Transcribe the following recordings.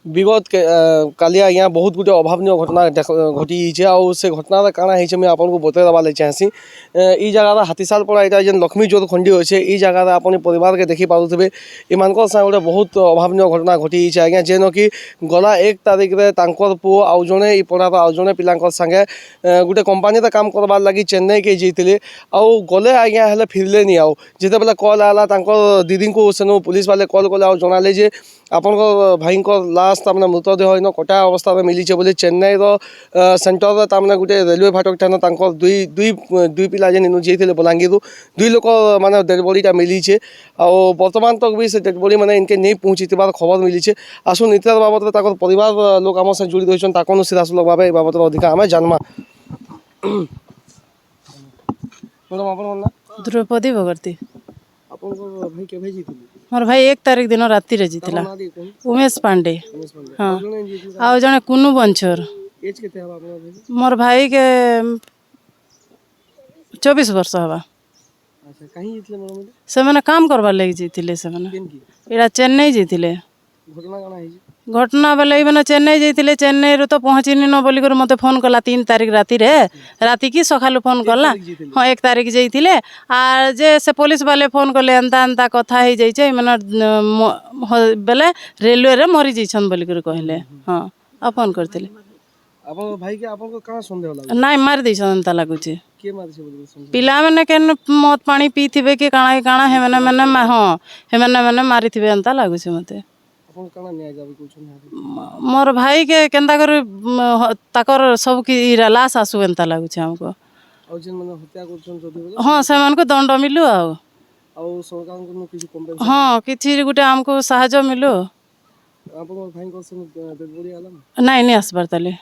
विगत काली आज्ञा बहुत गुटे अभावन घटना घटी से घटना काଣା है मुझे आपको बतई देवा चाहसी ई जगह हाथीसाल पड़ा यहाँ जेन लक्ष्मी जोत खंडी अच्छे ई जगह आप परिवार के देखी पारे इन गोटे बहुत अभावन घटना घटी आज्ञा जेन कि गला 1 तारिख में पुओ आउ जड़े पड़ार आउ जड़े पिला सागे गोटे कंपानी काम करवार लगी चेन्नई के जाते आउ गले आज्ञा हेल्ले फिरले आउ जिते बेले कल आला दीदी को सेनु पुलिस वाले कल कले जनाले जे आपण भाई लास्ट तमाने मृतदेह इन कटा अवस्था में मिली बोले चेन्नई सेंटर तमाने गोटे रेलवे फाटक ठान दुई दुई दुई पिला जेन इनु जाइए बलांगीर दुई लोक माने डेड बॉडीटा मिली और बर्तमान तक भी से डेड बॉडी मैंने इनके नहीं पहुँची खबर मिली आसुन इतर बाबद परिवार लोक आम सहित जोड़ी रही सीधासलख भाव ये बाबद अधिका आम जानमा द्रौपदी बगर्ती भाई के भाई जीती मोर भाई 1 तारिख दिन राति रे जीतिला उमेश पांडे हाँ आउ जने कुनु बंचर एज केते हबा आपन भाई मोर भाई के 24 वर्ष हवा। अच्छा कहीं जीतले मोर में से मैंने काम करवा लगी जीतिले से मैंने एरा चेन्नई जीतिले घटना काना है घटना बेले मैंने चेन्नई जाइए चेन्नई रू तो पहुँचनी न बोलिक मत फोन कला 3 तारिख राति की सकालू फोन कला हाँ 1 तारिख जाइए आर जे से पुलिस वाले फोन कले एंता एंता कथा हो जाइए मैंने बेले रेलवे रे मरी जाइछन बोलिक कहले हाँ आ फोन करते भाई के आपन को कहां संदेह लागो नाइ मार दैछन एंता लागुचे के मार से बोलिक पिला मैंने केन मद पानी पीथिबे कि काଣା काଣା हे मैंने हाँ हे मैंने मारिथिबे एंता लागुचे मते मोर भाई के केंता कर ताकर सब की लाश आसु एंता लागुचे हमको हाँ से मन को दंड मिलू हाँ किछि गुटे हमको साहाय्य मिलू नाइ नहीं आसबार ताले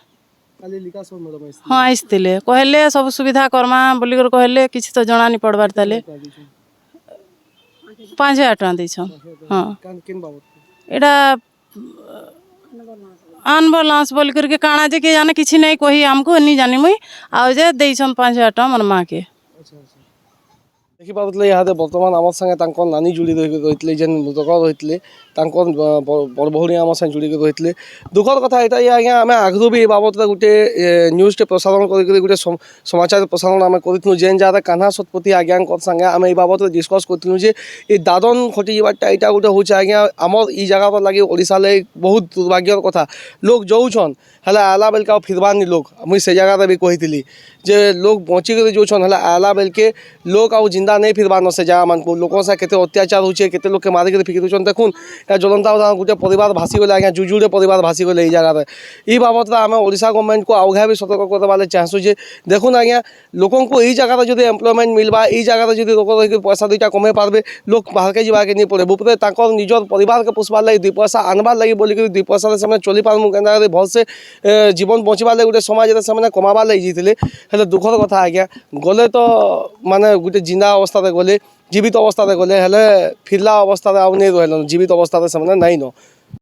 हाँ आइसतिले कहले सब सुविधा करमा बोली कर कहले किछि तो जणा नहीं पड़बार ताले 5000 टका दैछन हाँ एटा अनबलांस बोल करके काଣା जे के जाने किसी नहीं कही हमको नहीं जानी मुई आउ जे देइछन 5000 टका मोर माँ के देखी पारे यहाँ बर्तमान आम संगे नानी जोड़ी रही जेन मृतक रही बड़ भौणी आम संगे जोड़ी रही दुखर कथा ये आज्ञा आम आगु भी बाबद गोटे न्यूज़ प्रसारण कर गोटे समाचार प्रसारण आम करूँ जेन जहाँ कान्हा शतपथी आज्ञा संगे आम ये बाबद डिस्कस करूँ ये दादन खटी जाटा यहाँ गोटे हूँ आज्ञा आमर ई जगह लगे ओडिशा बहुत दुर्भाग्यर कथा लोग जाऊन हेल्ला आला बेलके फिरबानी लोग मुझे से जगह भी कही जे लोग बचिक जाऊन हेल्ला आला बेलके लोग आउ जिंदा नहीं फिरबान से जगह मान लोक से केते अत्याचार होचे केते लोग के मारिक फिकी दूसन देखुन ज्वलंता गोटे परिवार भासी गले आज्ञा जुजुड़े परिवार भासी गले ये जगह ये बाबद आम ओडिशा गवर्नमेंट को आगे भी सतर्क करवाले चाहूँ जे देखुन आज्ञा लोक को यही जगह जो एम्प्लयमेंट मिलवा ये जगह जो लोक रही पैसा 2टा कमे पारे लोग बाहर के जाके नहीं पड़े बुपरे निजर परिवार के पोषबार लगे 2 पैसा आनबार लगे बोलिक 2 पैसा से चली पारमु के भल से जीवन बचवार लगे गोटे समाज से कमाबार लगे जाते हेल्ले दुखर कथा आज्ञा गले तो माने गोटे जिंदा अवस्था गले जीवित अवस्था गले हेल्ले फिरला अवस्था आउ नहीं रहे जीवित अवस्था से नहीं न